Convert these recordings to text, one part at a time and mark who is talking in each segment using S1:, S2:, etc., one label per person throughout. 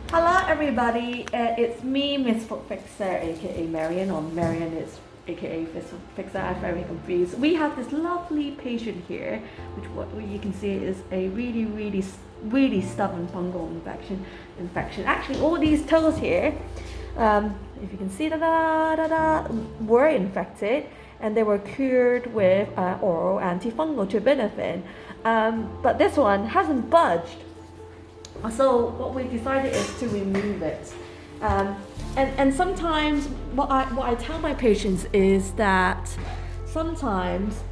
S1: Hello everybody, it's me, Miss Foot Fixer, aka Marion, or Marion is aka Foot Fixer. I'm very confused. We have this lovely patient here, which what you can see is a really stubborn fungal infection. Actually, all these toes here, if you can see, were infected, and they were cured with oral antifungal terbinafine. But this one hasn't budged. So what we decided is to remove it. And sometimes what I tell my patients is that sometimes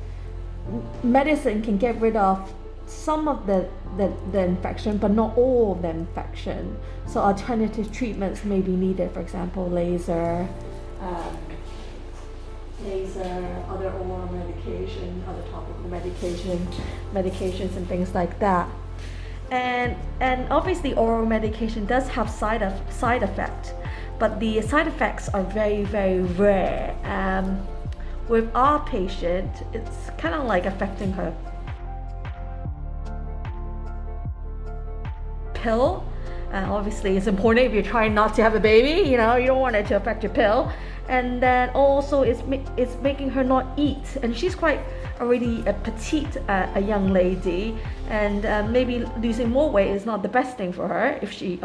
S1: medicine can get rid of some of the infection, but not all of the infection. So alternative treatments may be needed, for example, laser, other oral medication, other topical medications and things like that. And obviously oral medication does have side effects, but the side effects are very rare. With our patient, it's kind of like affecting her pill. Obviously it's important if you're trying not to have a baby, you don't want it to affect your pill. And then also it's making her not eat, and she's quite already a petite a young lady, and maybe losing more weight is not the best thing for her if she's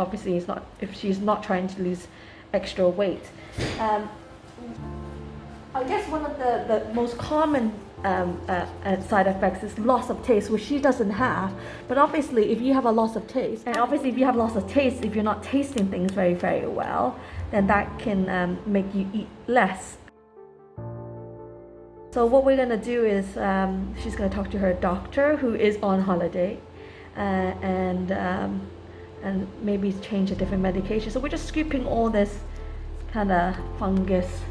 S1: not trying to lose extra weight. I guess one of the most common side effects is loss of taste, which she doesn't have. But obviously, if you have a loss of taste, if you're not tasting things very well, then that can make you eat less. So what we're gonna do is she's gonna talk to her doctor, who is on holiday, and maybe change a different medication. So we're just scooping all this kind of fungus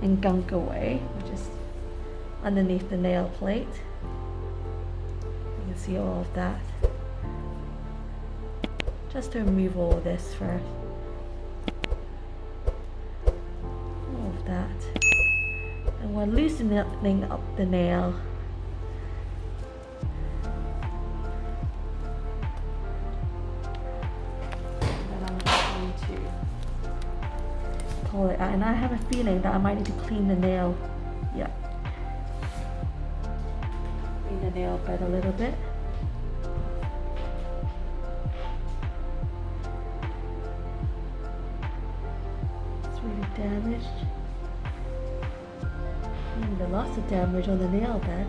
S1: and gunk away, which is underneath the nail plate. You can see all of that. Just to remove all this first. All of that. And we're loosening up the nail. And I'm going to pull it out. And I have a feeling that I might need to clean the nail. Yeah. Clean the nail bed a little bit. It's really damaged. There's lots of damage on the nail bed.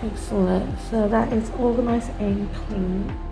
S1: Excellent. So that is organized and clean.